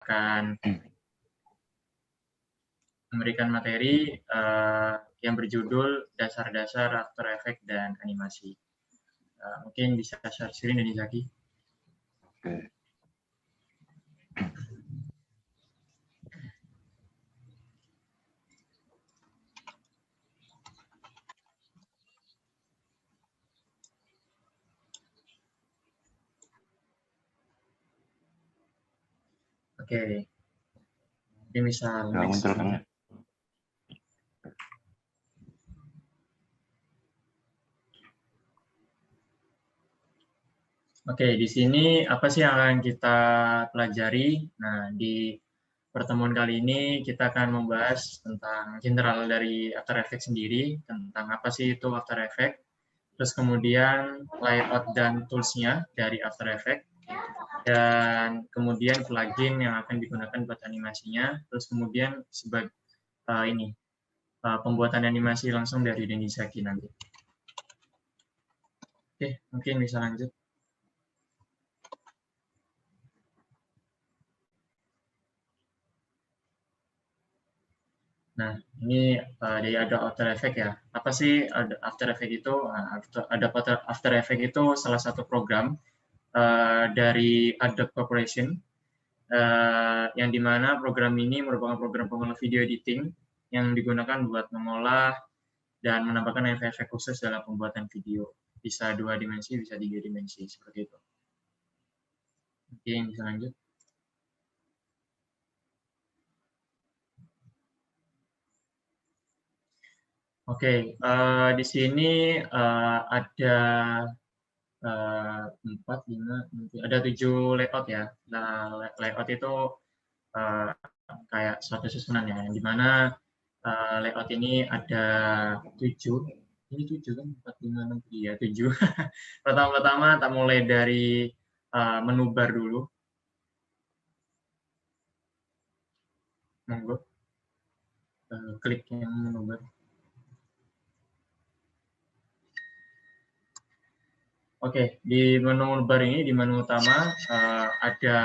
akan memberikan materi yang berjudul Dasar-Dasar After Effects dan Animasi. Mungkin bisa share screen dari Zaki. Oke. Oke. Ini bisa Udah muncul kan? Oke, di sini apa sih yang akan kita pelajari? Nah, di pertemuan kali ini kita akan membahas tentang general dari After Effects sendiri, tentang apa sih itu After Effects, terus kemudian layout dan tools-nya dari After Effects, dan kemudian plugin yang akan digunakan buat animasinya, terus kemudian sebagai pembuatan animasi langsung dari Denny Zaki nanti. Oke, mungkin bisa lanjut. Nah, ini dari ada After Effects ya. Apa sih After Effects itu? Nah, ada After Effects itu salah satu program dari Adobe Corporation, yang dimana program ini merupakan program pengolah video editing yang digunakan buat mengolah dan menambahkan efek-efek khusus dalam pembuatan video. Bisa 2 dimensi, bisa 3 dimensi, seperti itu. Oke, bisa lanjut. Oke, di sini ada 4, 5, ada 7 layout ya. Nah, layout itu kayak suatu susunan ya, di mana layout ini ada 7. Ini 7 kan? 4, 5, 6, iya 7. Pertama-tama kita mulai dari menu bar dulu. Monggo. Klik yang menu bar. Oke, di menu bar ini, di menu utama ada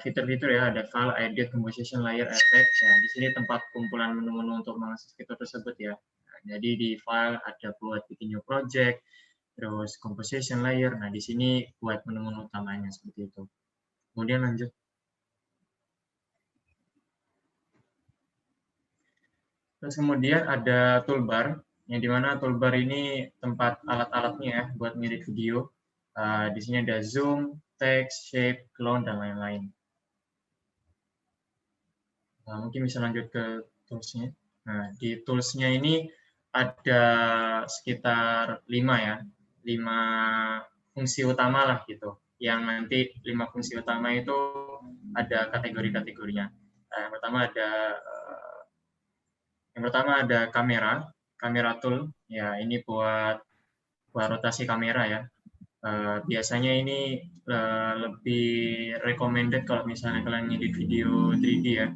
fitur-fitur ya, ada file, edit, composition, layer, effect. Ya, di sini tempat kumpulan menu-menu untuk mengakses fitur tersebut ya. Nah, jadi di file ada buat bikin new project, terus composition layer. Nah, di sini buat menu-menu utamanya seperti itu. Kemudian lanjut. Terus kemudian ada toolbar, yang dimana toolbar ini tempat alat-alatnya ya buat ngedit video. Di sini ada zoom, text, shape, clone, dan lain-lain. Nah, mungkin bisa lanjut ke tools-nya. Nah, di tools-nya ini ada sekitar 5 ya, 5 fungsi utama lah gitu. Yang nanti 5 fungsi utama itu ada kategori-kategorinya. Nah, yang pertama ada kamera tool. Ya, ini buat rotasi kamera ya. Biasanya ini lebih recommended kalau misalnya kalian ngedit video 3D ya.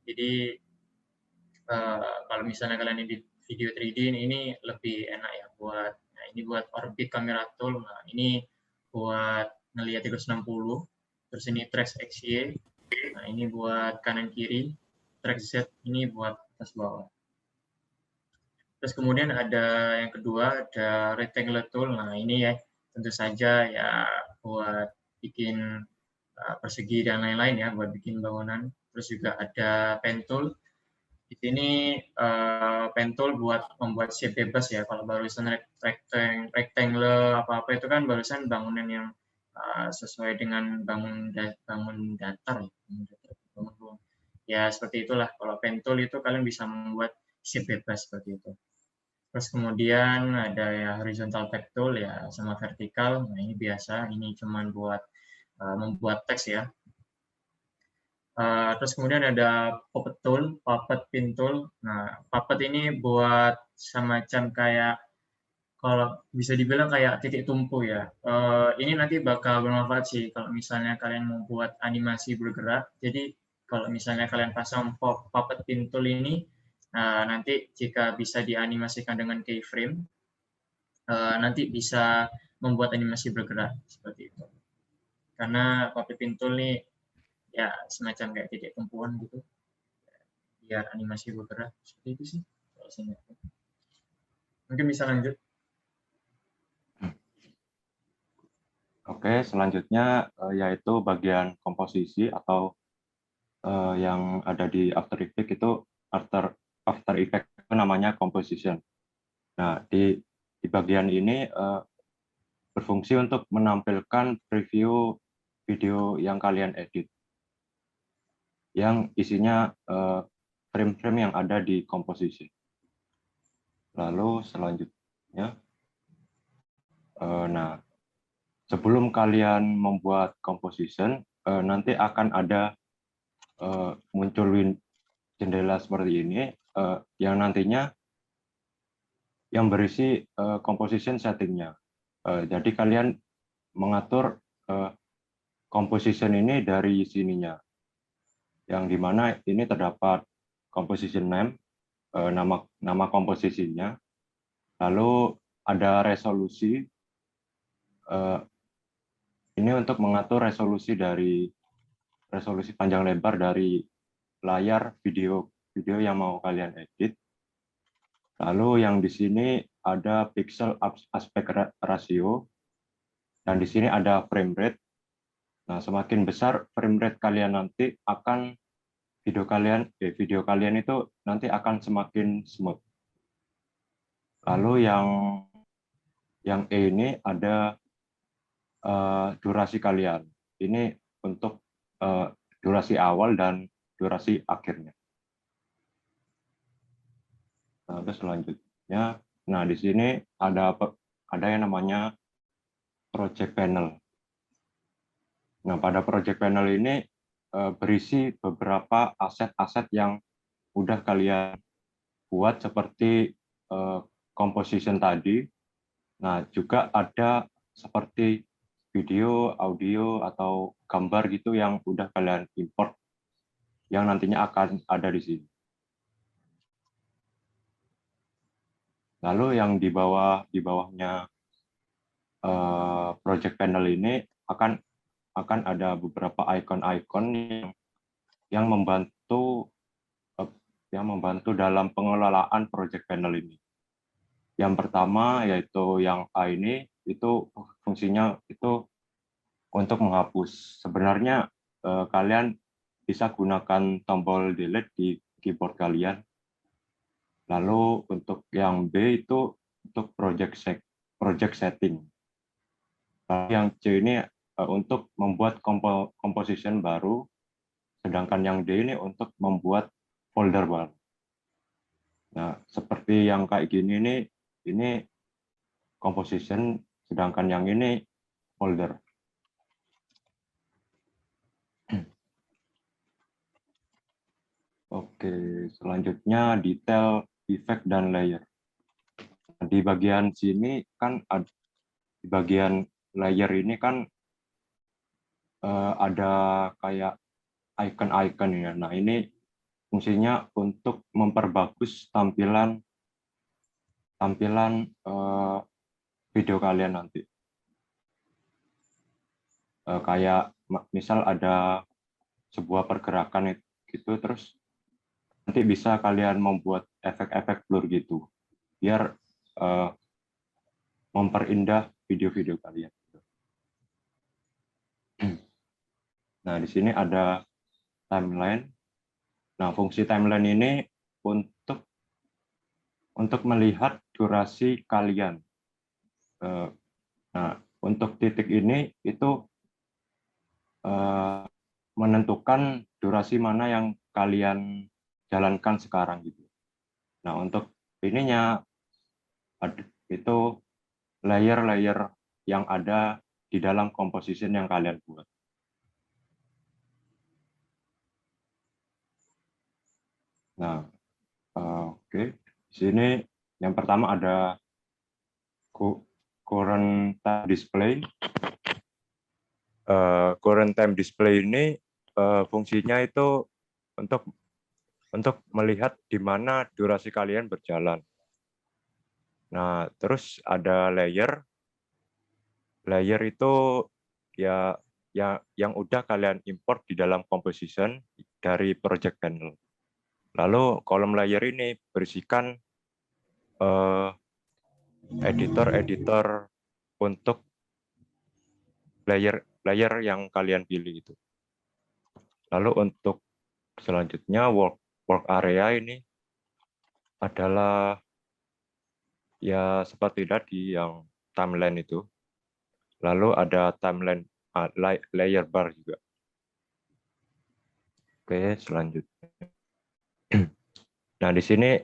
Jadi kalau misalnya kalian edit video 3D ini lebih enak ya buat, nah ini buat orbit camera tool, nah ini buat ngelihat 360, terus ini track XY, nah ini buat kanan kiri, track Z ini buat atas bawah. Terus kemudian ada yang kedua, ada rectangular tool, nah ini ya tentu saja ya buat bikin persegi dan lain-lain ya, buat bikin bangunan. Terus juga ada pen tool. Di sini pen tool buat membuat shape bebas ya. Kalau barusan rectangle apa-apa itu kan barusan bangunan yang sesuai dengan bangun datar ya. Ya seperti itulah. Kalau pen tool itu kalian bisa membuat shape bebas seperti itu. Terus kemudian ada ya horizontal tab tool ya sama vertikal. Nah ini biasa. Ini cuman buat membuat teks ya. Terus kemudian ada puppet tool, puppet pin tool. Nah, puppet ini buat semacam kayak, kalau bisa dibilang kayak titik tumpu ya. Ini nanti bakal bermanfaat sih kalau misalnya kalian mau buat animasi bergerak. Jadi kalau misalnya kalian pasang puppet pin tool ini, nanti jika bisa dianimasikan dengan keyframe, nanti bisa membuat animasi bergerak seperti itu. Karena puppet pin tool ini ya semacam kayak titik tumpuan gitu, biar animasi bergerak. Seperti itu sih. Mungkin bisa lanjut. Oke, selanjutnya yaitu bagian komposisi atau yang ada di After Effects itu After Effects itu namanya composition. Nah, di bagian ini berfungsi untuk menampilkan preview video yang kalian edit, yang isinya frame-frame yang ada di composition. Lalu selanjutnya, nah sebelum kalian membuat composition, nanti akan ada muncul jendela seperti ini yang nantinya yang berisi composition settingnya. Jadi kalian mengatur composition ini dari sininya, yang dimana ini terdapat composition name, nama komposisinya, lalu ada resolusi. Ini untuk mengatur resolusi panjang lebar dari layar video yang mau kalian edit. Lalu yang di sini ada pixel aspect ratio, dan di sini ada frame rate. Nah, semakin besar frame rate kalian nanti akan video kalian itu nanti akan semakin smooth. Lalu yang E ini ada durasi kalian. Ini untuk durasi awal dan durasi akhirnya. Nah, terus selanjutnya, nah di sini ada yang namanya project panel. Nah, pada project panel ini berisi beberapa aset-aset yang udah kalian buat seperti composition tadi. Nah, juga ada seperti video, audio, atau gambar gitu yang udah kalian import, yang nantinya akan ada di sini. Lalu yang di bawahnya project panel ini akan ada beberapa icon-icon yang membantu dalam pengelolaan project panel ini. Yang pertama yaitu yang A ini, itu fungsinya itu untuk menghapus. Sebenarnya kalian bisa gunakan tombol delete di keyboard kalian. Lalu untuk yang B itu untuk project setting. Lalu yang C ini untuk membuat composition baru, sedangkan yang D ini untuk membuat folder baru. Nah, seperti yang kayak gini ini composition, sedangkan yang ini folder. Oke, selanjutnya detail, effect, dan layer. Di bagian sini kan, di bagian layer ini kan ada kayak icon-icon ya. Nah, ini fungsinya untuk memperbagus tampilan video kalian nanti. Kayak misal ada sebuah pergerakan gitu, terus nanti bisa kalian membuat efek-efek blur gitu, biar memperindah video-video kalian. Nah, di sini ada timeline. Nah, fungsi timeline ini untuk melihat durasi kalian. Nah, untuk titik ini itu menentukan durasi mana yang kalian jalankan sekarang gitu. Nah, untuk ininya itu layer-layer yang ada di dalam composition yang kalian buat. Nah, oke. Di sini yang pertama ada current time display. Current time display ini fungsinya itu untuk melihat di mana durasi kalian berjalan. Nah, terus ada layer. Layer itu ya yang udah kalian import di dalam composition dari project panel. Lalu kolom layer ini berisikan editor-editor untuk layer yang kalian pilih itu. Lalu untuk selanjutnya work area ini adalah ya seperti tadi yang timeline itu. Lalu ada timeline layer bar juga. Oke, selanjutnya. Nah, di sini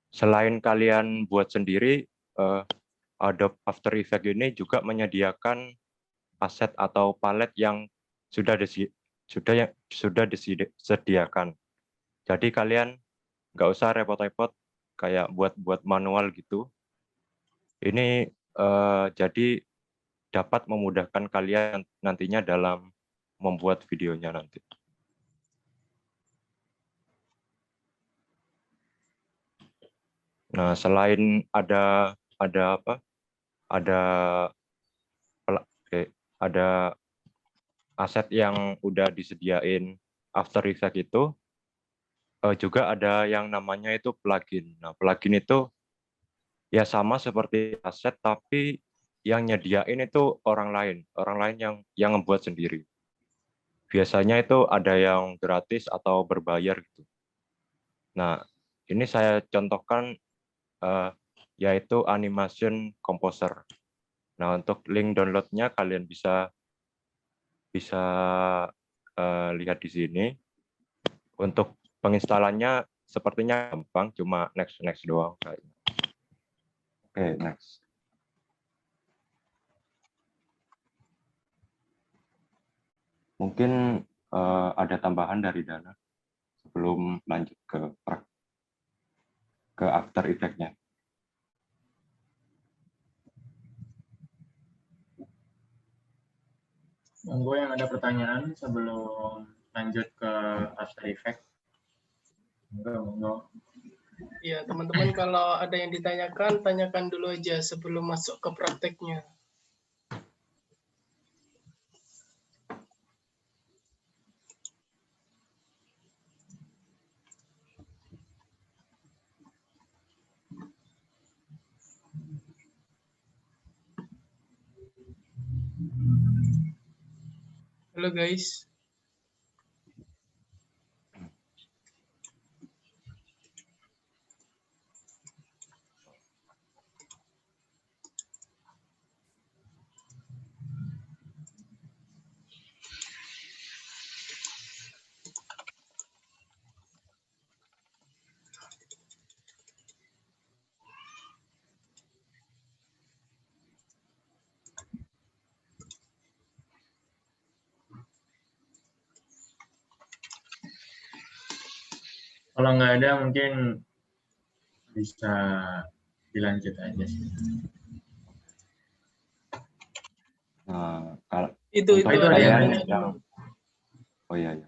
selain kalian buat sendiri, Adobe After Effects ini juga menyediakan aset atau palet yang sudah disediakan. Jadi kalian nggak usah repot-repot kayak buat manual gitu. Ini jadi dapat memudahkan kalian nantinya dalam membuat videonya nanti. Nah, selain ada aset yang udah disediain After Effects itu, juga ada yang namanya itu plugin. Nah, plugin itu ya sama seperti aset, tapi yang nyediain itu orang lain yang membuat sendiri. Biasanya itu ada yang gratis atau berbayar gitu. Nah, ini saya contohkan yaitu Animation Composer. Nah, untuk link downloadnya kalian bisa lihat di sini. Untuk penginstalannya sepertinya gampang, cuma next doang kayaknya. Oke, next. Mungkin ada tambahan dari Dana sebelum lanjut ke After Effects-nya. Monggo yang ada pertanyaan sebelum lanjut ke After Effects. Monggo. Ya, teman-teman kalau ada yang ditanyakan, tanyakan dulu aja sebelum masuk ke prakteknya. Halo guys. Kalau nggak ada mungkin bisa dilanjut aja sih. Nah, kalau Itu ada yang nanya. Oh iya.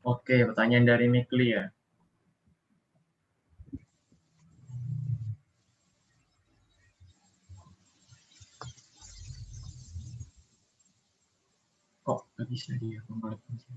Oke, pertanyaan dari Mikli ya. Kok nggak bisa dia konversi?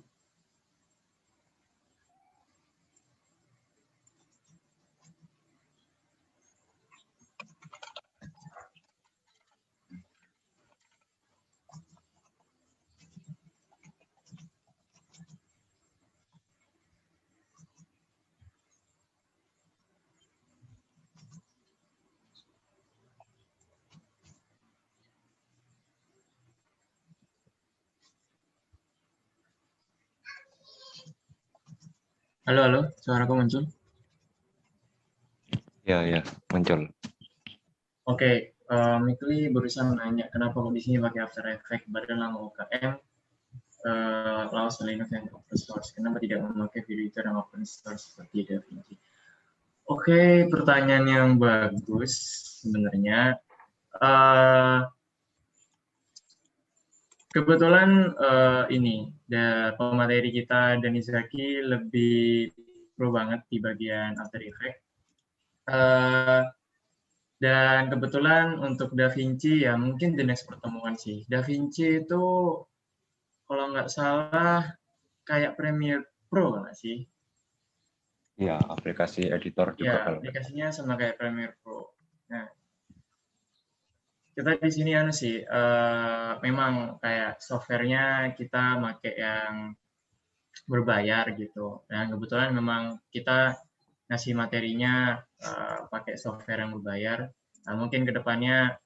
Halo, suaraku muncul? Ya, muncul. Oke, Mikli barusan nanya kenapa kok di sini pakai After Effects padahal nggak UKM. Laos Linux yang open source? Kenapa tidak memakai video editor yang open source seperti DaVinci? Oke, pertanyaan yang bagus sebenarnya. Kebetulan ini pemateri kita Danizaki lebih pro banget di bagian After Effects. Dan kebetulan untuk DaVinci ya mungkin the next pertemuan sih. DaVinci itu kalau nggak salah kayak Premiere Pro nggak sih? Iya, aplikasi editor juga Ya, kalau aplikasinya sama kayak Premiere Pro. Nah, kita di sini sih, memang kayak softwarenya kita pakai yang berbayar gitu. Dan kebetulan memang kita ngasih materinya pakai software yang berbayar. Nah, mungkin kedepannya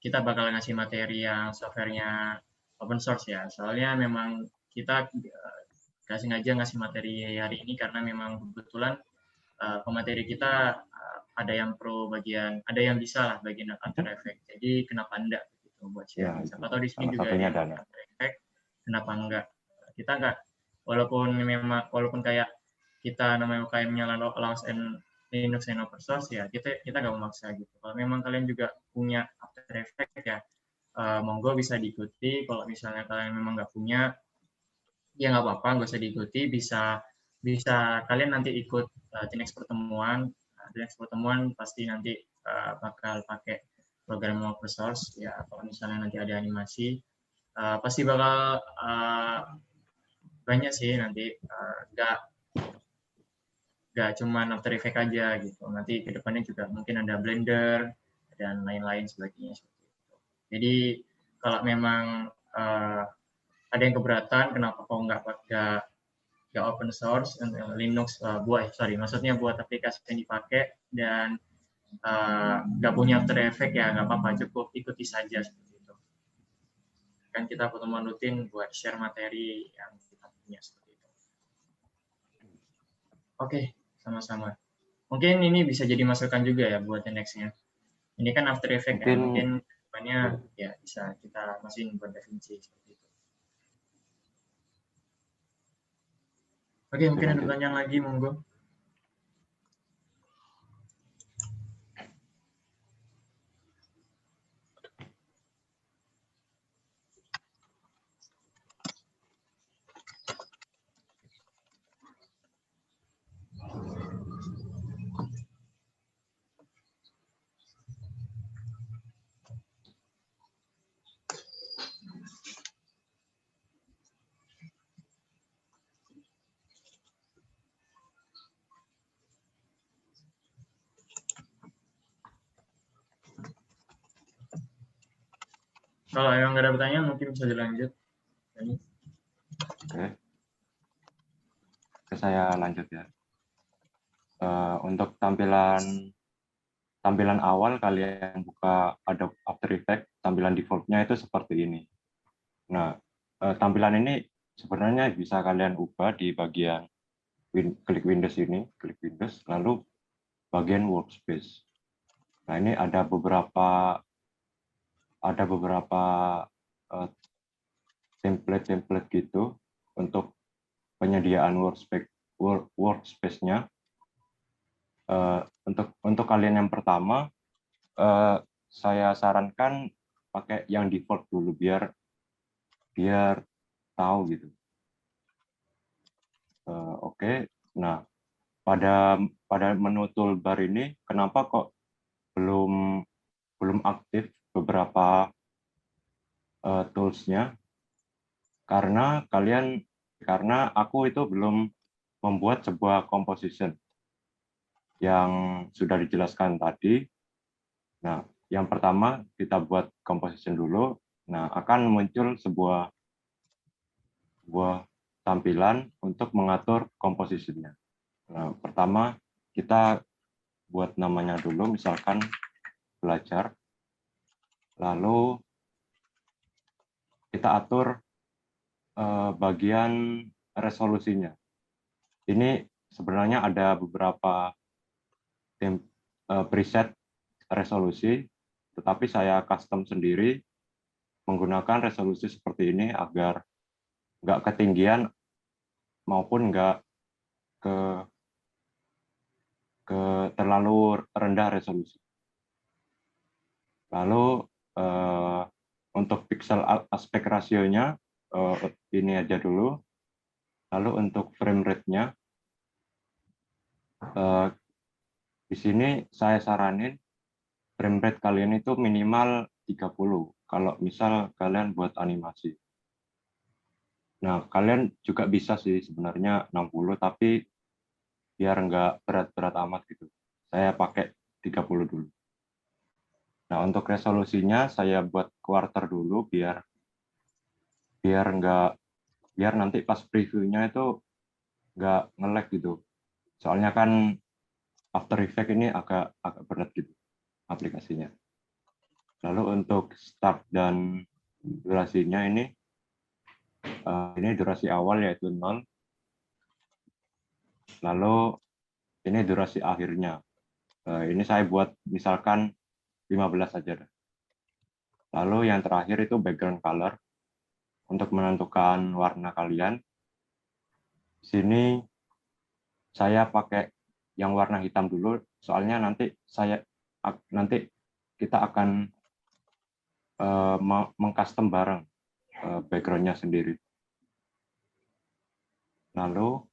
kita bakal ngasih materi yang softwarenya open source ya. Soalnya memang kita sengaja ngasih materi hari ini karena memang kebetulan pemateri kita ada yang pro bagian, ada yang bisa lah bagian After Effects. Jadi kenapa enggak gitu buat share. ya, Siapa tahu di sini salah juga ada satunya yang Dana. After Effects, kenapa enggak? Kita enggak, walaupun kayak kita namanya UKM-nya Laos and Linux and open source ya, kita nggak memaksa gitu. Kalau memang kalian juga punya After Effects ya, monggo bisa diikuti. Kalau misalnya kalian memang nggak punya, ya nggak apa-apa, nggak usah diikuti. Bisa kalian nanti ikut the next pertemuan. The next pertemuan pasti nanti bakal pakai program open source. Ya, kalau misalnya nanti ada animasi, pasti bakal banyak sih nanti. Nggak cuma After Effects aja gitu. Nanti kedepannya juga mungkin ada Blender dan lain-lain sebagainya. Jadi kalau memang ada yang keberatan, kenapa kok nggak open source Linux maksudnya buat aplikasi yang dipakai dan nggak punya After Effects ya nggak apa-apa, cukup ikuti saja seperti itu. Kan kita pertemuan rutin buat share materi yang kita punya seperti itu. Oke, sama-sama. Mungkin ini bisa jadi masukan juga ya buat the next-nya. Ini kan After Effects ya, mungkin depannya ya bisa kita masukin buat DaVinci seperti itu. Oke, mungkin ada pertanyaan lagi, monggo. Kalau yang nggak ada pertanyaan, mungkin bisa dilanjut. Oke, saya lanjut ya. Untuk tampilan awal kalian buka Adobe After Effects, tampilan default-nya itu seperti ini. Nah, tampilan ini sebenarnya bisa kalian ubah di bagian klik Windows ini, klik Windows, lalu bagian Workspace. Nah, ini ada beberapa template gitu untuk penyediaan workspace-nya. Untuk kalian yang pertama, saya sarankan pakai yang default dulu biar tahu gitu. Oke. Nah, pada menu toolbar ini kenapa kok belum aktif beberapa tools-nya? Karena aku itu belum membuat sebuah composition yang sudah dijelaskan tadi. Nah, yang pertama kita buat composition dulu. Nah, akan muncul sebuah tampilan untuk mengatur composition-nya. Nah, pertama kita buat namanya dulu, misalkan belajar. Lalu kita atur bagian resolusinya. Ini sebenarnya ada beberapa preset resolusi, tetapi saya custom sendiri menggunakan resolusi seperti ini agar nggak ketinggian maupun nggak ke terlalu rendah resolusi. Lalu untuk pixel aspek rasionya ini aja dulu. Lalu untuk frame rate-nya di sini saya saranin frame rate kalian itu minimal 30 kalau misal kalian buat animasi. Nah, kalian juga bisa sih sebenarnya 60 tapi biar nggak berat-berat amat gitu. Saya pakai 30 dulu. Nah, untuk resolusinya saya buat quarter dulu biar nanti pas previewnya itu nggak nge-lag gitu. Soalnya kan After Effects ini agak berat gitu aplikasinya. Lalu untuk start dan durasinya ini durasi awal yaitu 0. Lalu ini durasi akhirnya. Ini saya buat misalkan 15 saja. Lalu yang terakhir itu background color. Untuk menentukan warna kalian. Sini saya pakai yang warna hitam dulu, soalnya nanti kita akan mengcustom bareng background-nya sendiri. Lalu,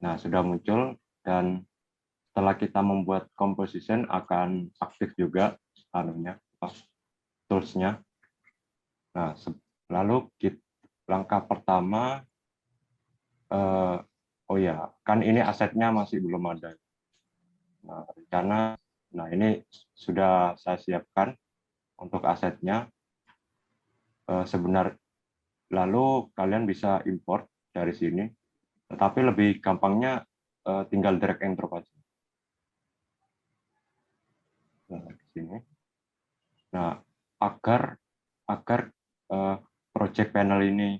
nah sudah muncul dan setelah kita membuat composition akan aktif juga tools-nya. Nah, lalu langkah pertama, oh ya, kan ini asetnya masih belum ada. Nah ini sudah saya siapkan untuk asetnya. Lalu kalian bisa import dari sini, tetapi lebih gampangnya tinggal drag and drop aja. Nah, di sini. Nah, agar project panel ini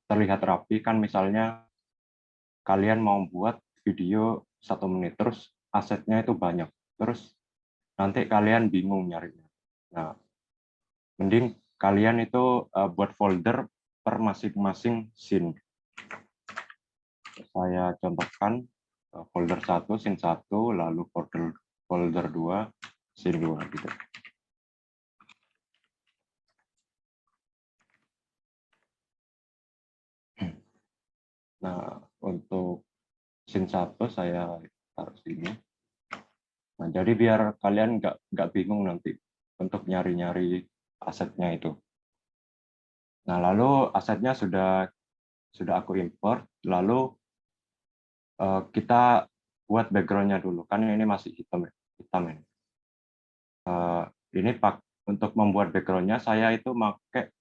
terlihat rapi, kan misalnya kalian mau buat video 1 menit, terus asetnya itu banyak, terus nanti kalian bingung nyarinya. Nah, mending kalian itu buat folder per masing-masing scene. Saya contohkan folder 1, scene 1, lalu folder 2, scene 2 gitu. Nah, untuk scene 1 saya taruh sini. Nah, jadi biar kalian nggak bingung nanti untuk nyari-nyari asetnya itu. Nah, lalu asetnya sudah aku import, lalu kita buat background-nya dulu, kan ini masih hitam ini. Ini untuk membuat background-nya saya itu pakai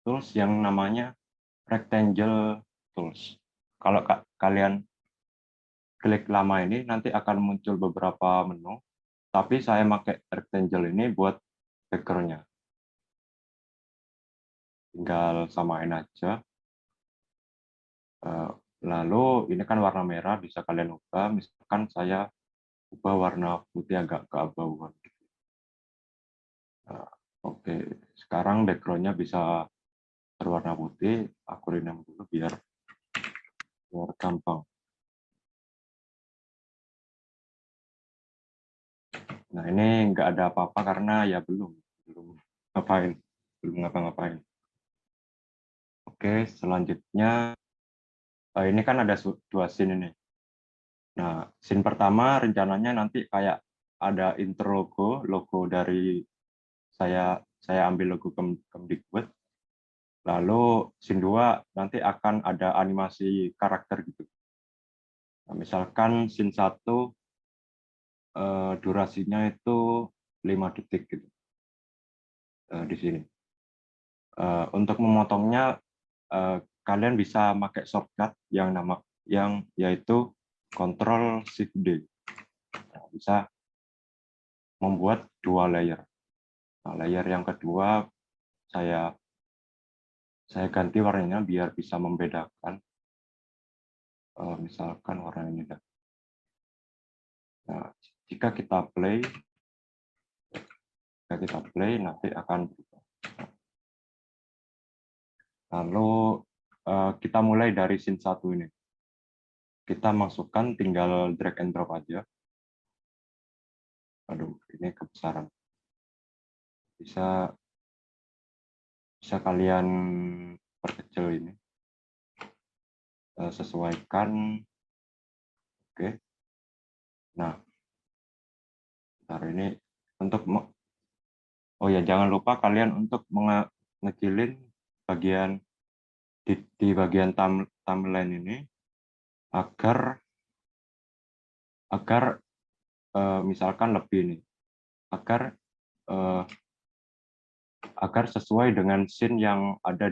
tools yang namanya rectangle tools. Kalau kalian klik lama ini nanti akan muncul beberapa menu, tapi saya pakai rectangle ini buat background-nya. Tinggal samain aja. Lalu ini kan warna merah, bisa kalian ubah. Misalkan saya ubah warna putih agak keabu-abuan. Oke, sekarang background-nya bisa berwarna putih. Aku rename dulu biar gampang. Nah, ini nggak ada apa-apa karena ya belum ngapa-ngapain. Oke, selanjutnya ini kan ada 2 scene ini. Nah, scene pertama rencananya nanti kayak ada intro logo dari saya ambil logo Kemdikbud. Lalu scene 2 nanti akan ada animasi karakter gitu. Nah, misalkan scene 1 durasinya itu 5 detik gitu. Di sini. Untuk memotongnya kalian bisa pakai shortcut yang yaitu Ctrl Shift D. Nah, bisa membuat 2 layer. Nah, layer yang kedua saya ganti warnanya biar bisa membedakan. Misalkan warna ini. Nah, jika kita play nanti akan berubah. Lalu kita mulai dari scene 1 ini. Kita masukkan, tinggal drag and drop aja. Aduh, ini kebesaran. Bisa kalian perkecil ini. Sesuaikan. Oke. Nah, bentar ini untuk oh ya, jangan lupa kalian untuk ngecilin bagian di bagian timeline ini agar misalkan lebih nih, agar sesuai dengan scene yang ada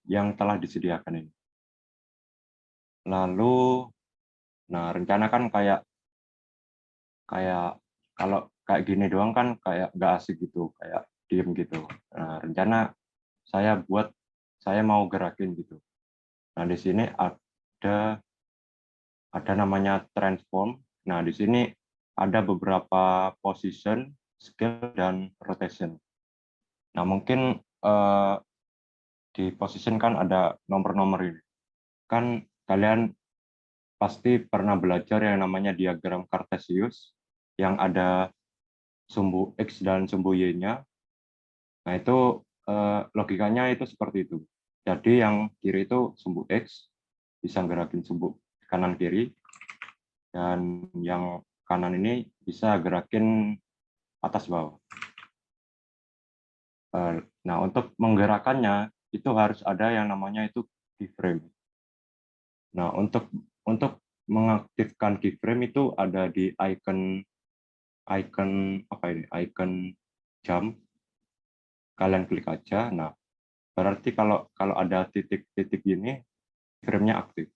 yang telah disediakan ini. Lalu, nah rencana kan kayak kalau kayak gini doang kan kayak nggak asik gitu, kayak diem gitu. Nah, rencana saya mau gerakin gitu. Nah, di sini ada namanya transform. Nah, di sini ada beberapa position, skill, dan rotation. Nah, mungkin di position kan ada nomor-nomor ini. Kan kalian pasti pernah belajar yang namanya diagram Cartesius, yang ada sumbu X dan sumbu Y-nya. Nah, itu logikanya itu seperti itu. Jadi yang kiri itu sumbu X, bisa gerakin sumbu kanan kiri, dan yang kanan ini bisa gerakin atas bawah. Nah, untuk menggerakkannya itu harus ada yang namanya itu keyframe. Nah, untuk mengaktifkan keyframe itu ada di icon apa ini? Icon jam. Kalian klik aja. Nah, berarti kalau ada titik-titik ini, keyframe-nya aktif.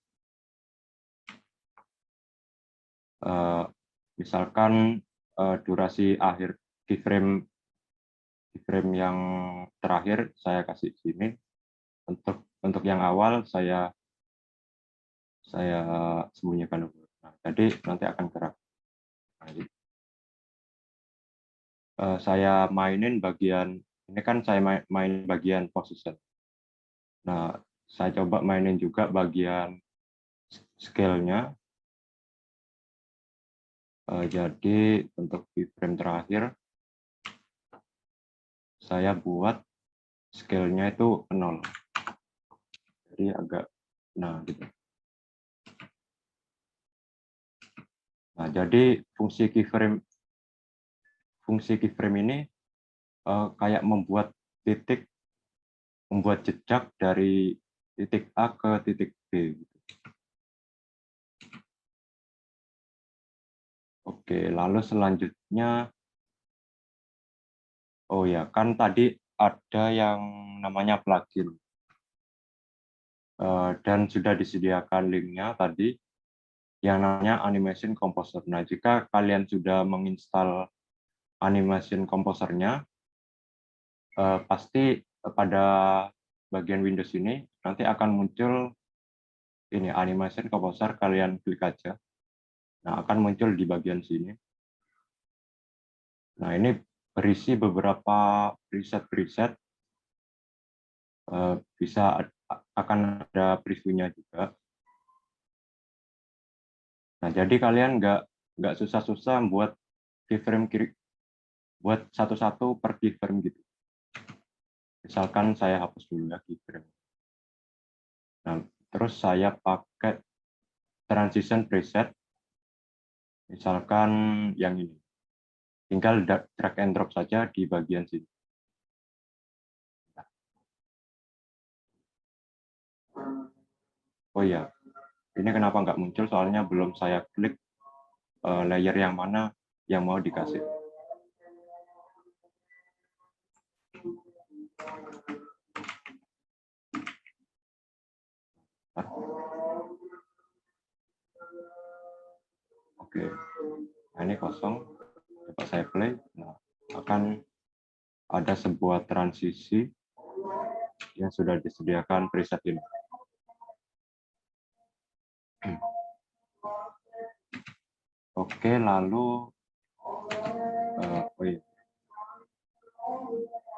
Misalkan durasi akhir keyframe yang terakhir saya kasih sini. Untuk yang awal saya sembunyikan dulu. Nah, jadi nanti akan gerak. Nah, saya mainin bagian ini kan saya main bagian position. Nah, saya coba mainin juga bagian scale-nya. Jadi untuk keyframe terakhir saya buat scale-nya itu 0. Jadi agak gitu. Nah, jadi fungsi keyframe ini kayak membuat jejak dari titik A ke titik B. Oke, lalu selanjutnya, oh ya, kan tadi ada yang namanya plugin. Dan sudah disediakan linknya tadi, yang namanya Animation Composer. Nah, jika kalian sudah menginstal Animation Composer-nya, pasti pada bagian Windows ini nanti akan muncul ini Animation Composer, kalian klik aja. Nah, akan muncul di bagian sini. Nah, ini berisi beberapa preset-preset. Akan ada previewnya juga. Nah, jadi kalian nggak susah-susah buat keyframe buat satu-satu per keyframe gitu. Misalkan saya hapus dulu ya keyframe. Nah, terus saya pakai transition preset. Misalkan yang ini. Tinggal drag and drop saja di bagian sini. Oh iya, ini kenapa nggak muncul? Soalnya belum saya klik layer yang mana yang mau dikasih. Oke, nah, ini kosong. Coba saya play. Nah, akan ada sebuah transisi yang sudah disediakan preset ini. Oke, lalu oh iya.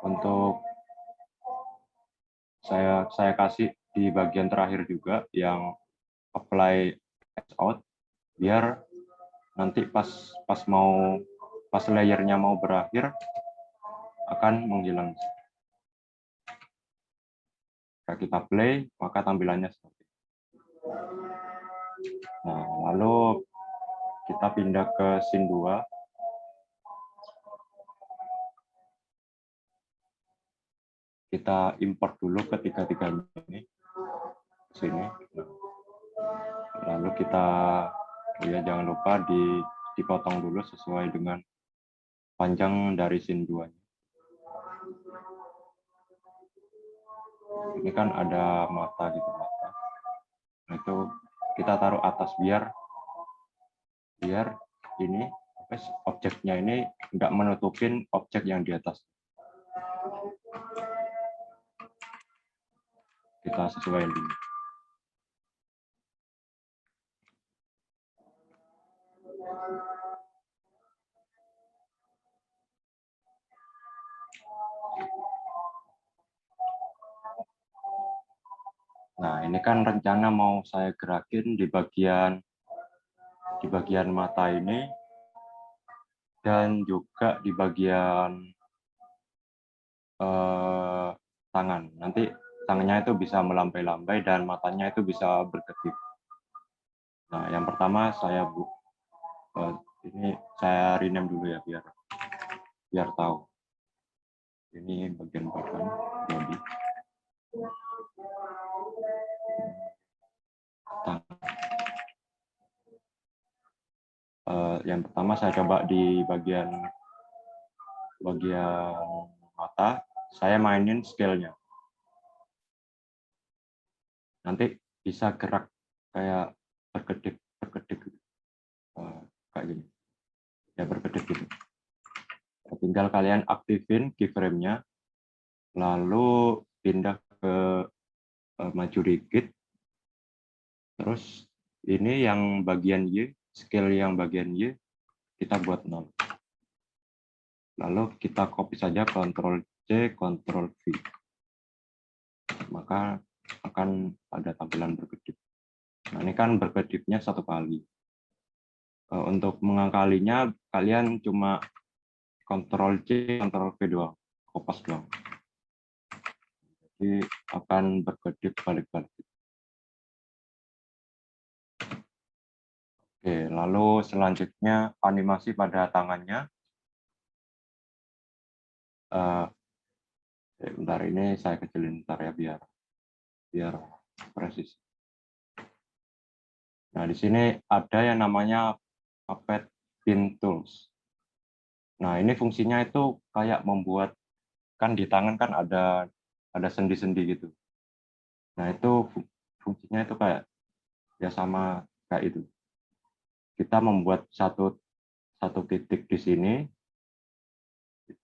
Untuk saya kasih di bagian terakhir juga yang apply as out, biar nanti pas layernya mau berakhir akan menghilang. Jika kita play, maka tampilannya seperti ini. Nah, lalu kita pindah ke scene 2. Kita import dulu ketiga-tiganya ini ke sini. Lalu kita, jangan lupa dipotong dulu sesuai dengan panjang dari scene 2-nya. Ini kan ada mata gitu, mata. Nah, itu kita taruh atas biar ini objeknya ini nggak menutupin objek yang di atas. Kita sesuaikan dulu. Nah, ini kan rencana mau saya gerakin di bagian mata ini dan juga di bagian tangan. Nanti tangannya itu bisa melambai-lambai dan matanya itu bisa berkedip. Nah, yang pertama ini saya rename dulu ya biar tahu. Ini bagian badan body. Yang pertama saya coba di bagian mata, saya mainin scale-nya. Nanti bisa gerak kayak berkedip kayak gini. Ya, berkedip gitu. Tinggal kalian aktifin keyframe-nya, lalu pindah ke maju dikit. Terus ini yang bagian Y, scale yang bagian Y, kita buat 0. Lalu kita copy saja Ctrl C, Ctrl V. Maka akan ada tampilan berkedip. Nah, ini kan berkedipnya 1 kali. Untuk mengakalinya, kalian cuma Ctrl C, Ctrl V doang, kopas doang. Jadi akan berkedip balik-balik. Oke, lalu selanjutnya animasi pada tangannya. Bentar, ini saya kecilin bentar ya biar presis. Nah, di sini ada yang namanya Puppet Pin Tools. Nah, ini fungsinya itu kayak membuat, kan di tangan kan ada sendi-sendi gitu. Nah, itu fungsinya itu kayak ya sama kayak itu. Kita membuat satu titik di sini,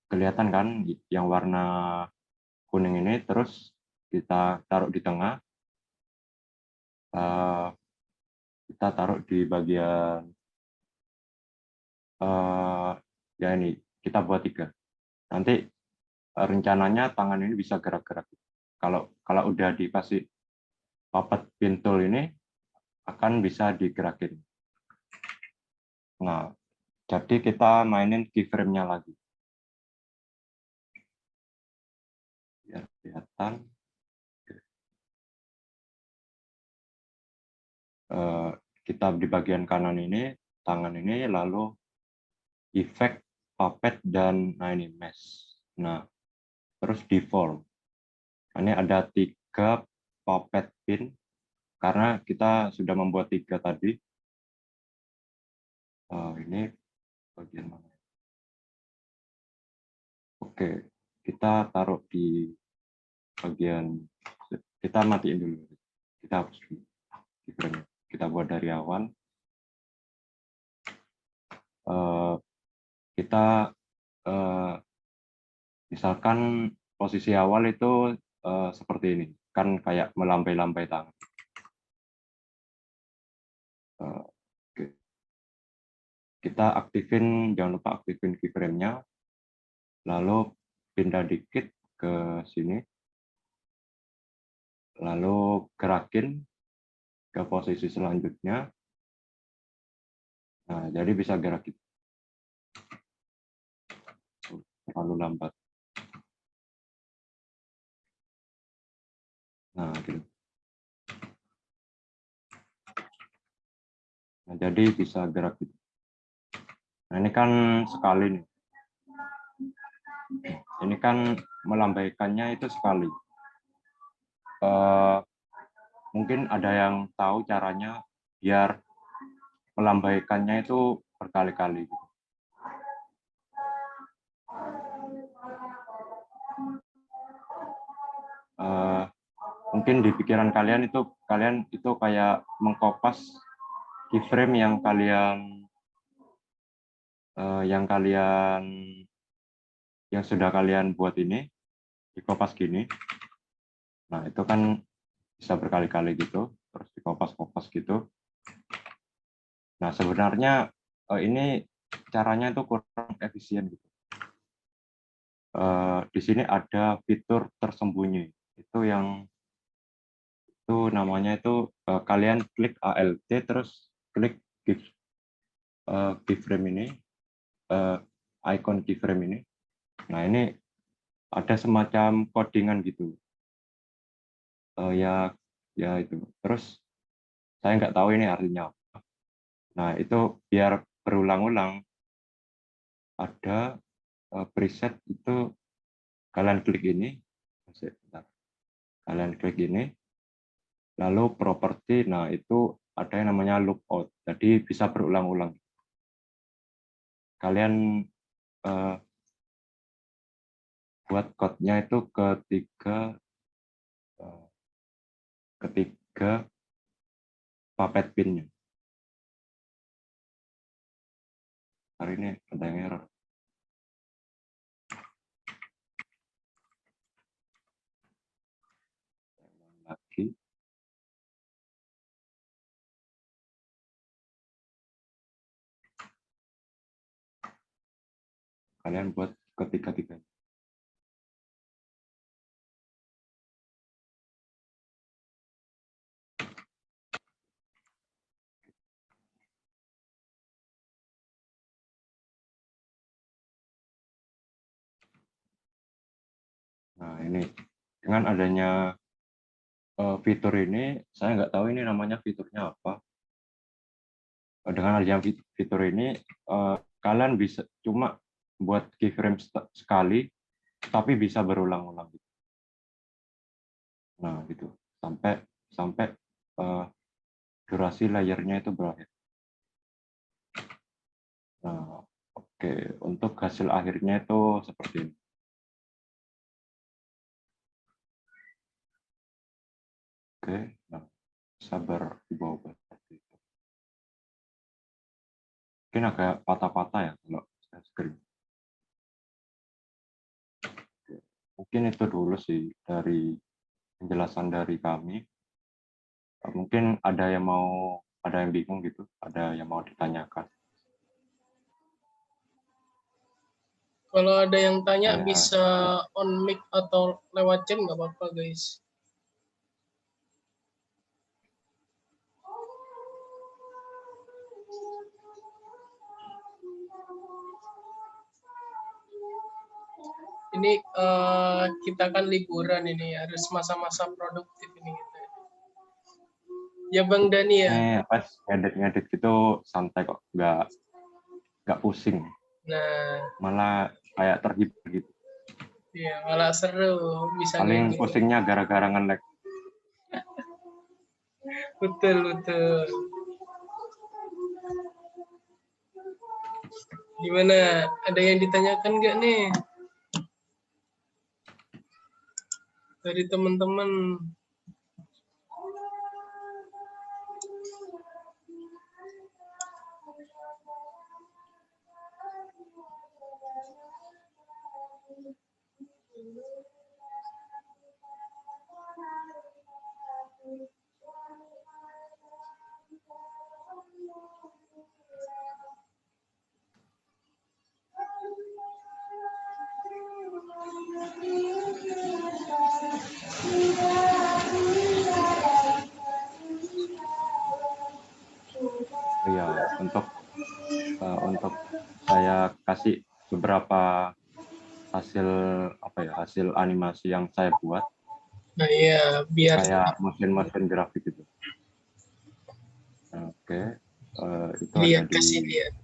kelihatan kan yang warna kuning ini, terus kita taruh di tengah, kita taruh di bagian ya ini kita buat 3. Nanti rencananya tangan ini bisa gerak-gerak. Kalau udah dikasih puppet pin tool ini akan bisa digerakin. Nah, jadi kita mainin keyframe-nya lagi. Biar kelihatan. Kita di bagian kanan ini, tangan ini, lalu efek, puppet, dan nah ini mesh. Nah, terus deform. Ini ada 3 puppet pin, karena kita sudah membuat 3 tadi. Ini bagian mana? Oke, kita taruh di bagian, kita matiin dulu. Kita hapus dulu. Kita buat dari awal. Kita misalkan posisi awal itu seperti ini, kan kayak melambai-lambai tangan. Kita aktifin, jangan lupa aktifin keyframe-nya, lalu pindah dikit ke sini, lalu gerakin ke posisi selanjutnya. Nah, jadi bisa gerak gitu. Terlalu lambat. Nah, gitu. Nah, jadi bisa gerak gitu. Nah, ini kan sekali nih. Ini kan melambaikannya itu sekali. Mungkin ada yang tahu caranya biar melambaikannya itu berkali-kali. Mungkin di pikiran kalian itu kayak mengkopas keyframe yang sudah kalian buat ini dikopas gini. Nah, itu kan bisa berkali-kali gitu, terus dikopas-kopas gitu. Nah, sebenarnya ini caranya itu kurang efisien gitu. Di sini ada fitur tersembunyi. Itu namanya itu kalian klik ALT terus klik keyframe ini, icon keyframe ini. Nah, ini ada semacam codingan gitu. Ya itu. Terus saya nggak tahu ini artinya apa. Nah, itu biar berulang-ulang ada preset itu kalian klik ini, kalian klik ini, lalu properti. Nah, itu ada yang namanya lookout. Jadi bisa berulang-ulang. Kalian buat code-nya itu ketiga puppet pin-nya. Hari ini ada yang error. Lagi. Kalian buat ketiga-tiga. Nah, ini dengan adanya fitur ini, saya nggak tahu ini namanya fiturnya apa. Dengan adanya fitur ini, kalian bisa cuma buat keyframe sekali, tapi bisa berulang-ulang. Nah, gitu sampai durasi layarnya itu berakhir. Nah, oke, untuk hasil akhirnya itu seperti ini. Oke, nah, sabar dibawa seperti itu. Mungkin agak patah-patah ya kalau saya screen. Oke. Mungkin itu dulu sih dari penjelasan dari kami. Mungkin ada yang bingung gitu, ada yang mau ditanyakan. Kalau ada yang tanya Ya, bisa on mic atau lewat chat nggak apa-apa guys. Ini kita kan liburan ini, harus masa-masa produktif ini. Ya Bang Dani ya. pas ngedit gitu santai kok, nggak pusing. Nah, Malah kayak terhibur gitu. iya malah seru bisa Paling gitu. pusingnya gara-gara nge-lag. Betul. Gimana? Ada yang ditanyakan nggak nih? Dari teman-teman. ya untuk saya kasih beberapa hasil animasi yang saya buat Nah ya, biar kayak motion grafik gitu. Oke, itu ada lihat, di kasih lihat.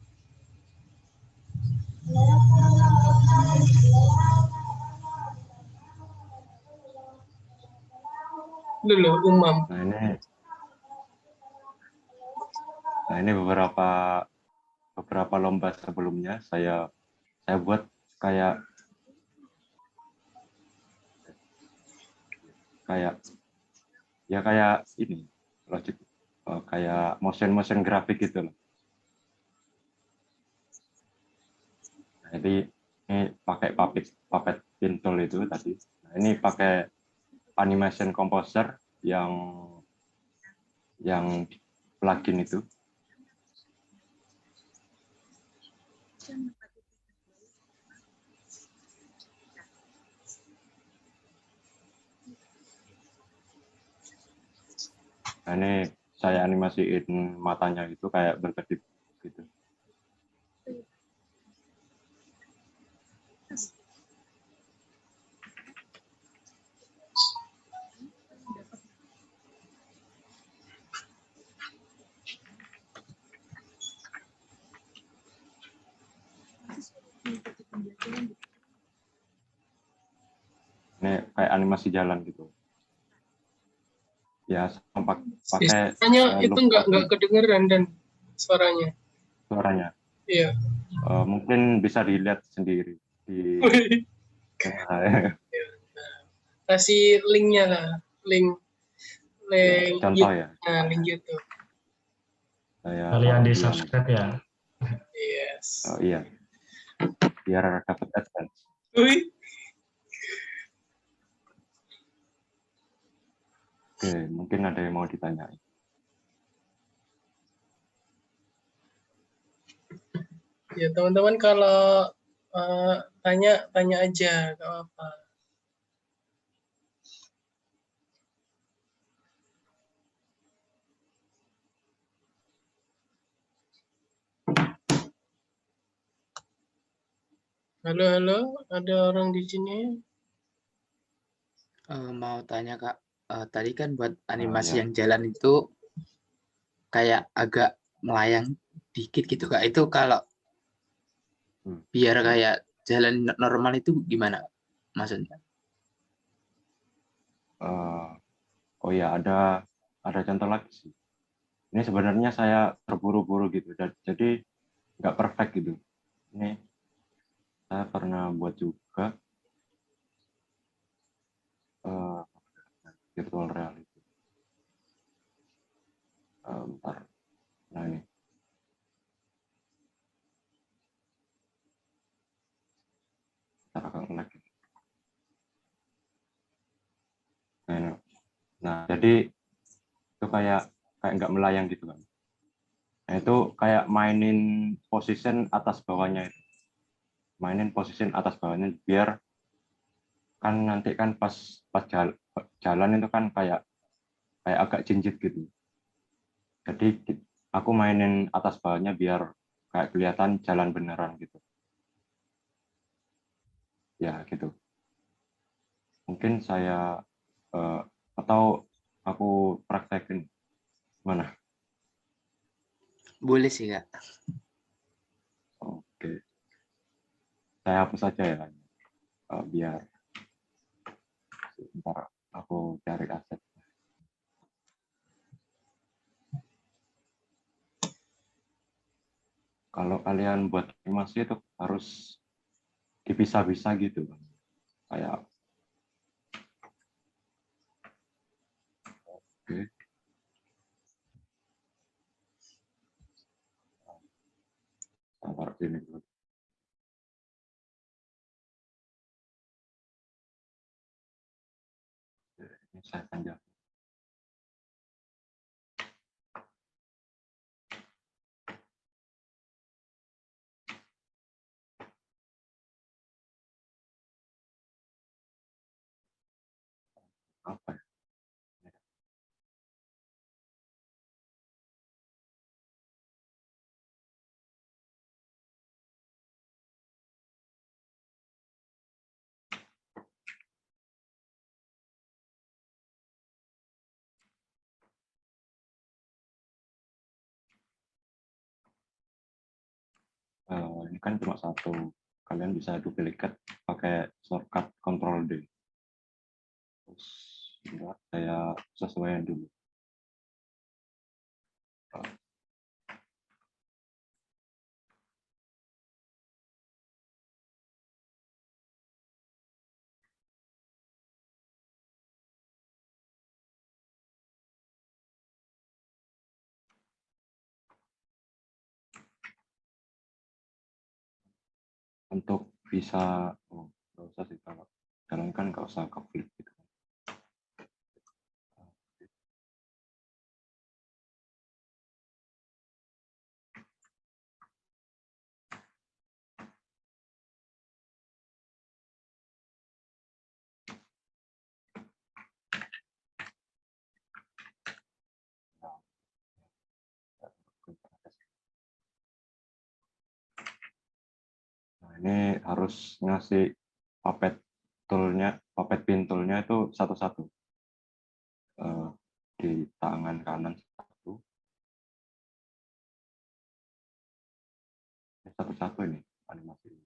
Dulu umam. Nah ini beberapa lomba sebelumnya saya buat kayak ini logic, kayak motion grafik gitu loh. Nah, jadi ini pakai Puppet Pintool itu tadi. Nah, ini pakai animation composer yang plugin itu. Nah, ini saya animasiin matanya itu kayak berkedip gitu. Ini kayak animasi jalan gitu. Ya, pakai Suaranya itu nggak kedengeran dan suaranya. Iya. Mungkin bisa dilihat sendiri di Kasih linknya lah, link contoh ya. Nah, link YouTube. Kalian di subscribe ya. Yes. Oh iya. Biar dapat AdSense. Oke, mungkin ada yang mau ditanyain. Ya teman-teman kalau tanya aja, gak apa. Halo, ada orang di sini? Mau tanya Kak, tadi kan buat animasi ya. yang jalan itu kayak agak melayang dikit gitu Kak. Itu kalau biar kayak jalan normal itu gimana maksudnya? Oh ya, ada contoh lagi sih. Ini sebenarnya saya terburu-buru gitu, jadi nggak perfect gitu. Ini saya pernah buat juga virtual reality. Bentar. Nah ini. Bentar agak lagi. Nah, jadi itu kayak nggak melayang gitu kan. Nah, itu kayak mainin position atas bawahnya itu. Mainin position atas bawahnya biar kan nanti kan pas jalan itu kan kayak agak jinjit gitu. Jadi aku mainin atas bawahnya biar kayak kelihatan jalan beneran gitu. Ya, gitu. Mungkin saya atau aku praktekin mana? Boleh sih Kak. Oke. Saya hapus saja ya, biar sebentar aku cari aset. Kalau kalian buat animasi itu harus dipisah-pisah gitu, kayak oke. Taruh sini dulu. Ini saya panjang. Apa ya? ini kan cuma satu, kalian bisa duplicate pakai shortcut Ctrl D. Terus bentar, saya sesuaikan dulu. Untuk bisa, nggak usah sih, kalau kalian kan nggak usah klik gitu. Nah, ini harus ngasih puppet toolnya, puppet pin toolnya itu satu-satu. Di tangan kanan satu-satu ini animasinya.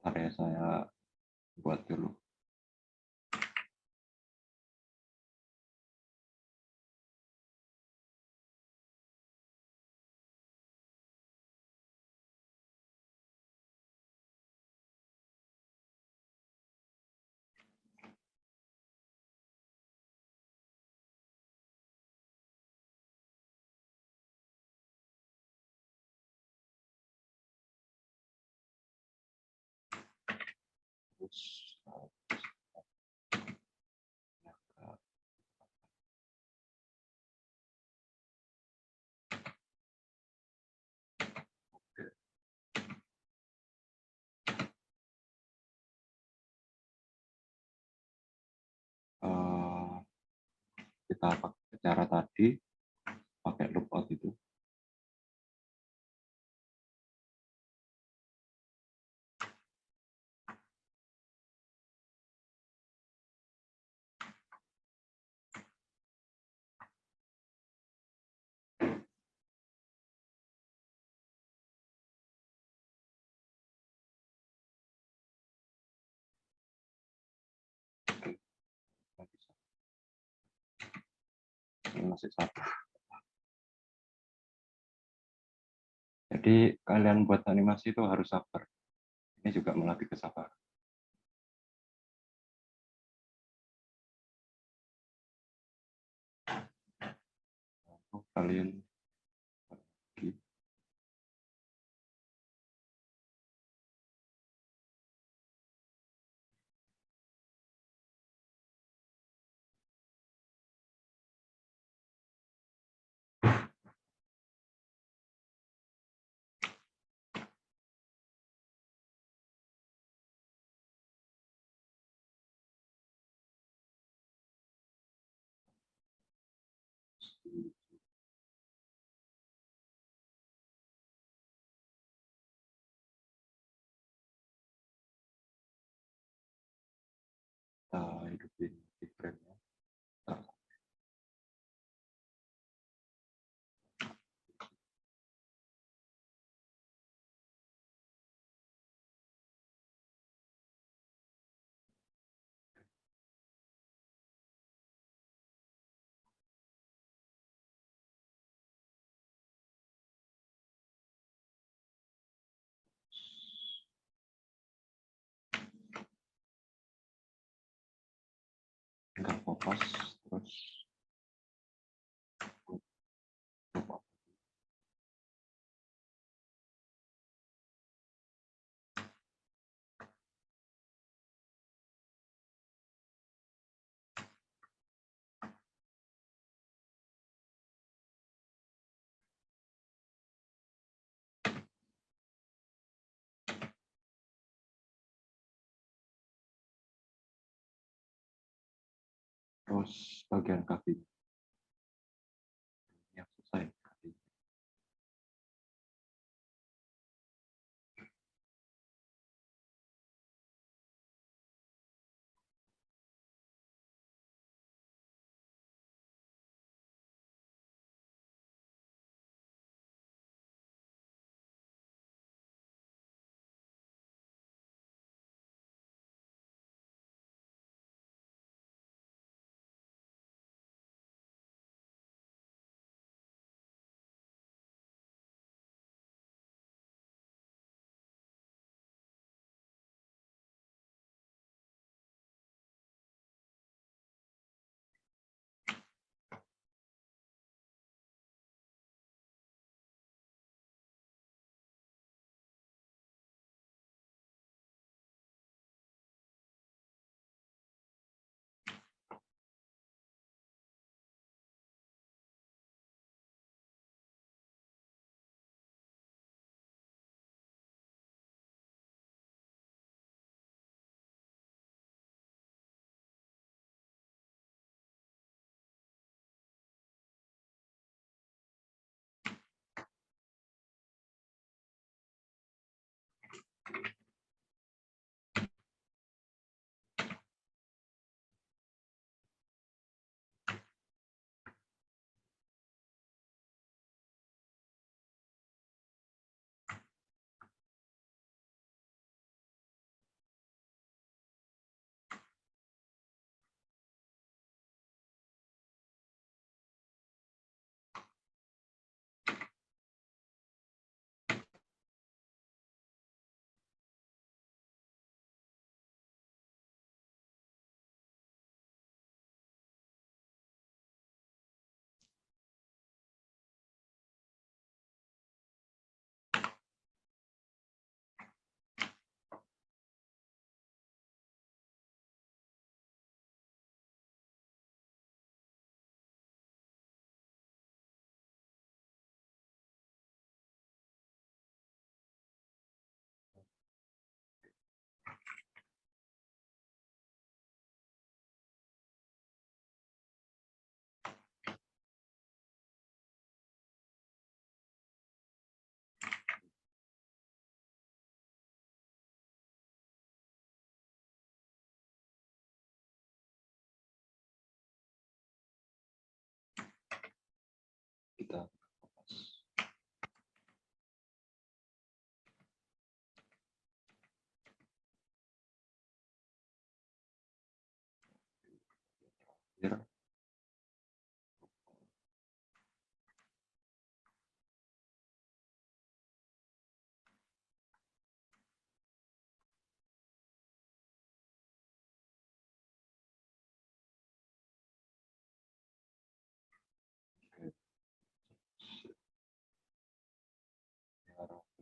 Ntar ya, saya buat dulu. Kita pakai cara tadi, pakai lookout itu. Ini masih satu. Jadi kalian buat animasi itu harus sabar. Ini juga melatih kesabaran. Kalian hidupin di frame-nya. Nggak fokus, terus bagian kaki yang susah. kita terakhir.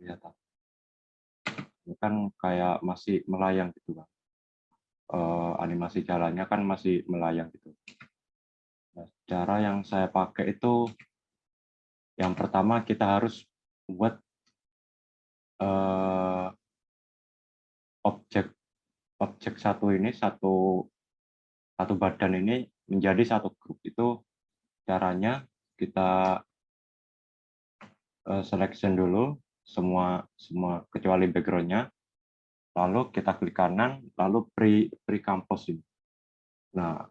Kelihatan. Ini kan kayak masih melayang gitu kan. Animasi jalannya kan masih melayang gitu. Nah, cara yang saya pakai itu yang pertama kita harus buat objek satu ini satu badan ini menjadi satu grup. Itu caranya kita selection dulu semua kecuali backgroundnya, lalu kita klik kanan, lalu pre-compose ini. Nah,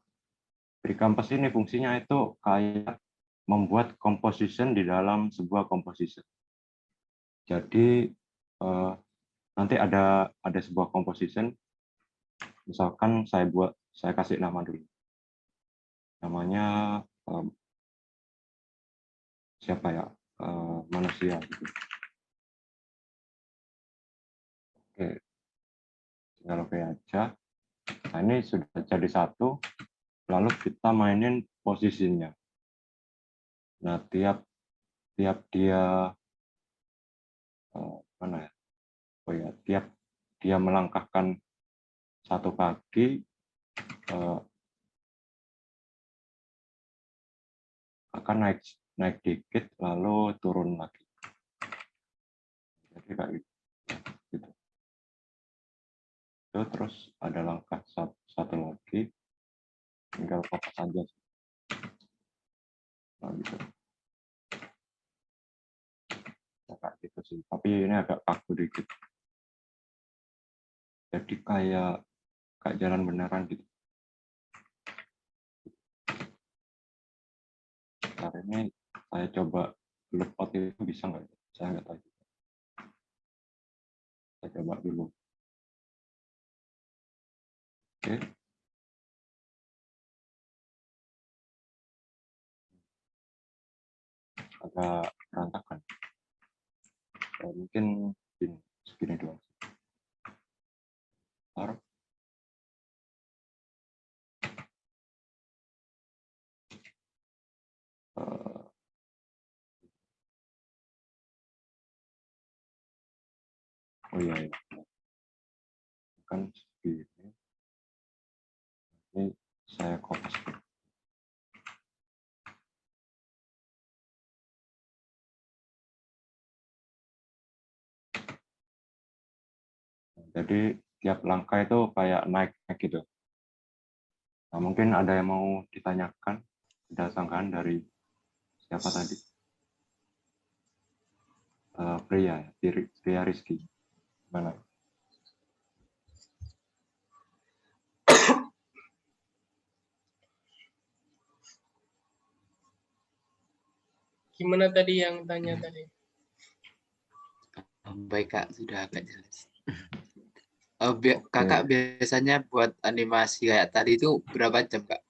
pre-compose ini fungsinya itu kayak membuat composition di dalam sebuah composition. Jadi nanti ada sebuah composition, misalkan saya kasih nama dulu, namanya siapa ya, manusia gitu. Oke, tinggal oke aja. Nah, ini sudah jadi satu, lalu kita mainin posisinya. Nah, tiap dia mana ya? Oh ya, tiap dia melangkahkan satu kaki akan naik dikit lalu turun lagi. Jadi kayak gitu. Itu terus ada langkah satu lagi, tinggal fokus aja. Nah, gitu. Kayak gitu sih. Tapi ini agak kaku dikit. Jadi kayak jalan beneran gitu. Hari ini saya coba loop out itu bisa nggak? Saya nggak tahu. Saya coba dulu. Oke. Agak berantakan. Mungkin segini doang. Taruh. Oh iya, iya. Kan segini. Ini saya kopas. Jadi tiap langkah itu kayak naik gitu. Nah, mungkin ada yang mau ditanyakan, ada sangkaan dari siapa tadi? Pria Rizky. Mana? Gimana tadi yang tanya tadi? Baik Kak, sudah agak jelas. Kakak biasanya buat animasi kayak tadi itu berapa jam Kak?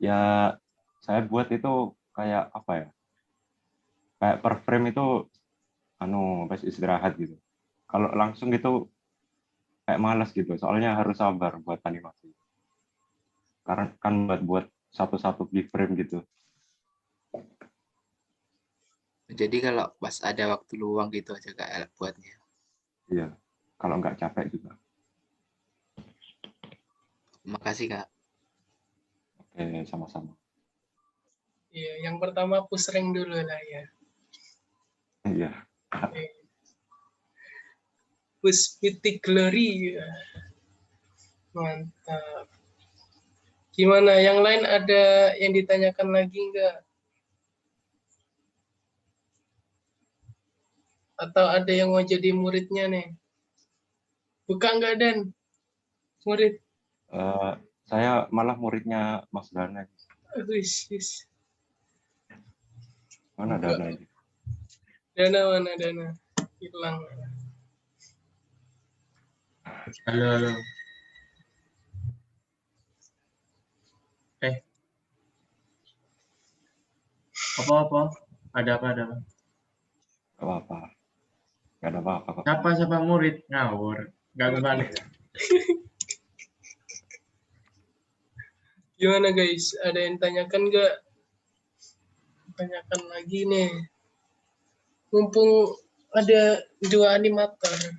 Ya saya buat itu kayak apa ya? Kayak per frame itu pas istirahat gitu. Kalau langsung gitu kayak malas gitu. Soalnya harus sabar buat animasi. Karena kan buat satu-satu di frame gitu. Jadi kalau pas ada waktu luang gitu aja Kak buatnya. Iya. Kalau nggak capek juga. Makasih Kak. Oke, sama-sama. Iya, yang pertama push rank dulu lah ya. Iya. Push Mythic Glory. Mantap. Gimana? Yang lain ada yang ditanyakan lagi enggak? Atau ada yang mau jadi muridnya nih? Buka enggak, Dan? Murid? Saya malah muridnya Mas Dana. Wis. Mana Dana ini? Dana mana Dana? Hilang. Halo. Apa? Ada apa? Gak apa-apa. Gak ada apa-apa kok. Siapa murid? Ngawur. Gak kebalik. Gimana guys? Ada yang tanyakan nggak? Tanyakan lagi nih. Mumpung ada 2 animator.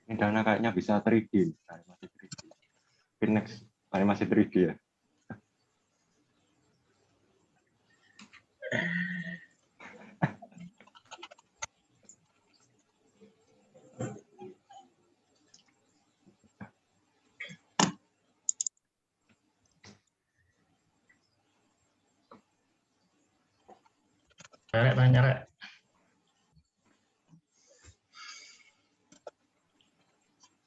Ini Dana kayaknya bisa 3D. Animasi 3D. Next, animasi 3D ya. Rek, tanya Rek.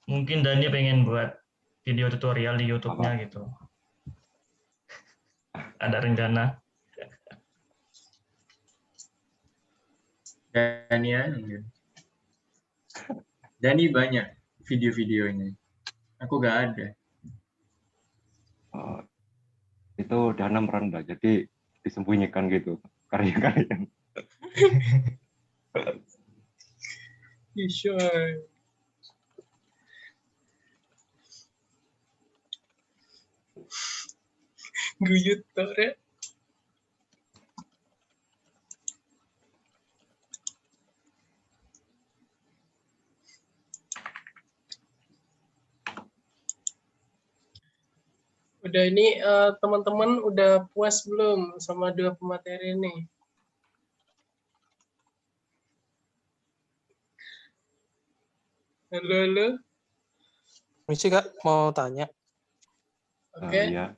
Mungkin Dani pengen buat video tutorial di YouTube-nya gitu. Ada rencana? Dani banyak video-videonya. Aku gak ada. Itu Dana merendah, jadi disembunyikan gitu karya-karya. Sure. Guyut Tore. Udah ini teman-teman udah puas belum sama 2 pemateri ini? Halo. Misi Kak, mau tanya. Oke. Iya.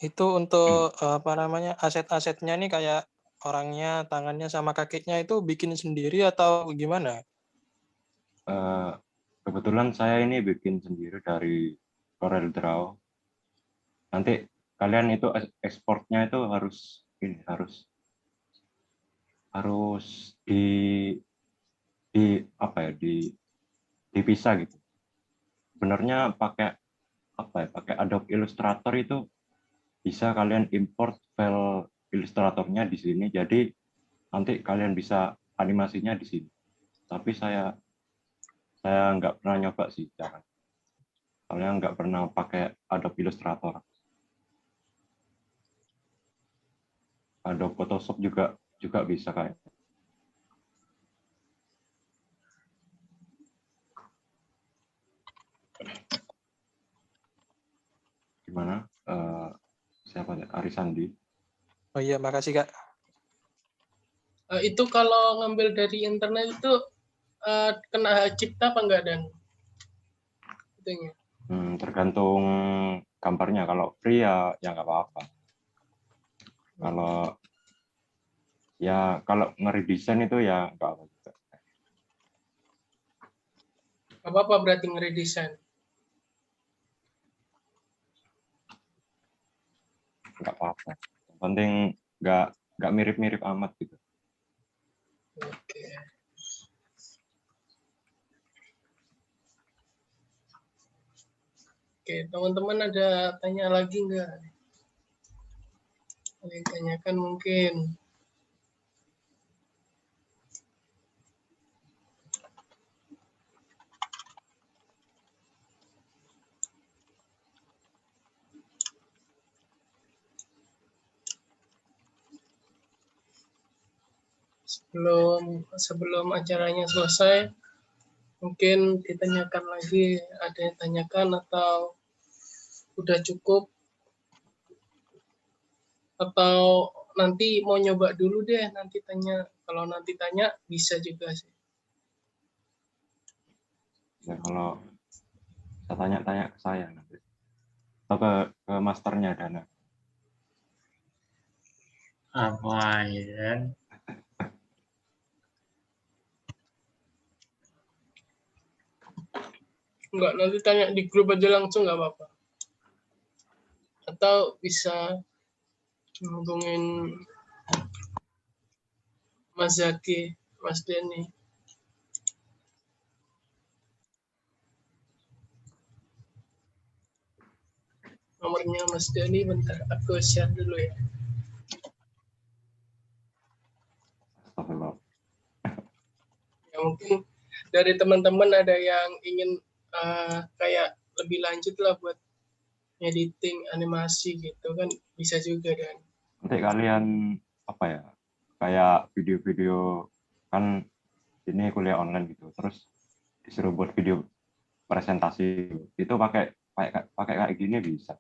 Itu untuk aset-asetnya nih kayak orangnya, tangannya sama kakinya itu bikin sendiri atau gimana? Kebetulan saya ini bikin sendiri dari CorelDRAW. Nanti kalian itu ekspornya itu harus dipisah gitu. Sebenarnya pakai Adobe Illustrator itu bisa kalian import file ilustratornya di sini, jadi nanti kalian bisa animasinya di sini. Tapi saya nggak pernah nyoba sih, jangan. Soalnya nggak pernah pakai Adobe Illustrator. Adobe Photoshop juga bisa kayak. Gimana? Siapa ya? Arisandi. Oh iya, makasih Kak. Itu kalau ngambil dari internet itu kena hak cipta apa enggak Dan? Itunya. Tergantung gambarnya. Kalau free ya nggak apa-apa. Kalau ngeredesain itu ya nggak apa juga. Apa berarti ngeredesain? Nggak apa-apa. Yang penting nggak mirip-mirip amat gitu. Oke. Oke, teman-teman ada tanya lagi nggak? Ada yang tanyakan mungkin. Sebelum acaranya selesai, mungkin ditanyakan lagi, ada yang tanyakan atau udah cukup, atau nanti mau nyoba dulu deh, nanti tanya. Kalau nanti tanya bisa juga sih. Ya, kalau saya tanya ke saya nanti. Atau ke masternya Dana. Apa ya? Enggak, nanti tanya di grup aja langsung nggak apa-apa. Atau bisa hubungin Mas Zaki, Mas Denny. Nomornya Mas Denny, bentar aku share dulu ya. Astagfirullah. Ya mungkin dari teman-teman ada yang ingin kayak lebih lanjut lah buat editing animasi gitu kan, bisa juga kan. Nanti kalian apa ya, kayak video-video, kan ini kuliah online gitu, terus disuruh buat video presentasi itu pakai kayak gini bisa,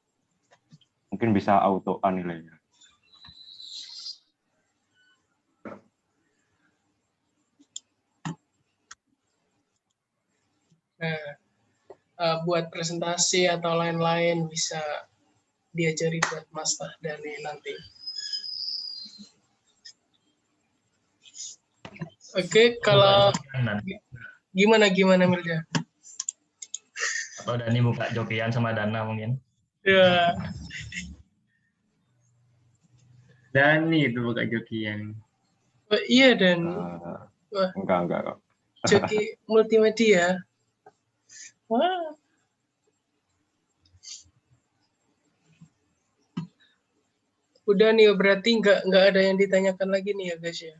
mungkin bisa auto nilainya. Nah, buat presentasi atau lain-lain bisa diajari buat Mas Tahdani nanti. Oke, kalau gimana Milda? Atau Dani buka jokian sama Dana mungkin. Ya, Dani itu buka jokian. oh, iya dan wah, Enggak kok. joki multimedia. Wah. Udah nih, berarti nggak ada yang ditanyakan lagi nih ya guys ya.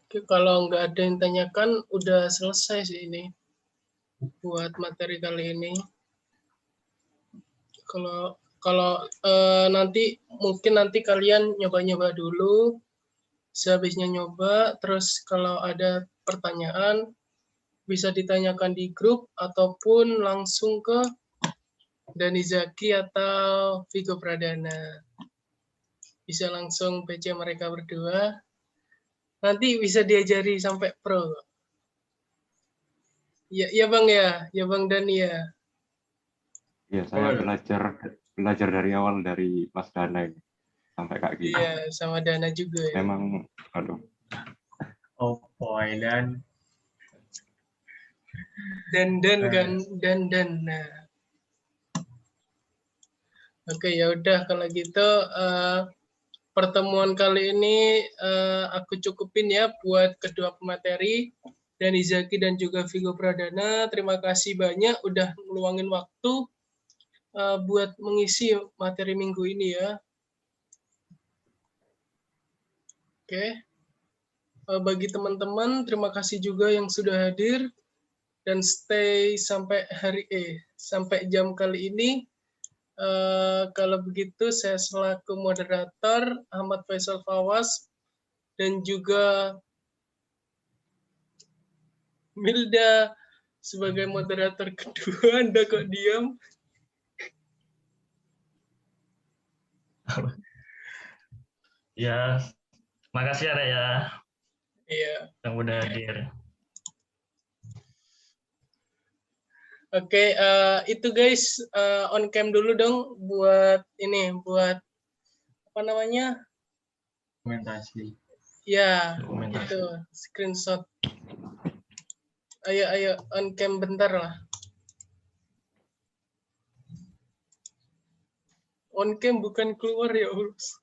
Oke, kalau nggak ada yang tanyakan, udah selesai sih ini buat materi kali ini. Kalau nanti mungkin nanti kalian nyoba-nyoba dulu, sehabisnya nyoba, terus kalau ada pertanyaan bisa ditanyakan di grup ataupun langsung ke Dani Zaki atau Vigo Pradana. Bisa langsung PC mereka berdua. Nanti bisa diajari sampai pro. Ya Bang ya Bang Dani ya. Iya, saya belajar dari awal dari Mas Dana ini sampai kayak gini. Iya, sama Dana juga ya. Memang, aduh. Oh boy, dan Dan. Nah. Oke, ya udah kalau gitu pertemuan kali ini aku cukupin ya buat kedua pemateri, Dani Zaki dan juga Vigo Pradana. Terima kasih banyak udah ngeluangin waktu buat mengisi materi minggu ini ya. Oke. Bagi teman-teman, terima kasih juga yang sudah hadir dan stay sampai sampai jam kali ini. Kalau begitu saya selaku moderator Ahmad Faisal Fawaz dan juga Milda sebagai moderator kedua. Anda kok diam? Ya, makasih ya Rek ya Iya. yang udah hadir. Oke, itu guys on cam dulu dong buat apa namanya? dokumentasi. Ya, Dokumentasi. itu screenshot. Ayo on cam bentar lah. On cam bukan keluar ya, Ulus.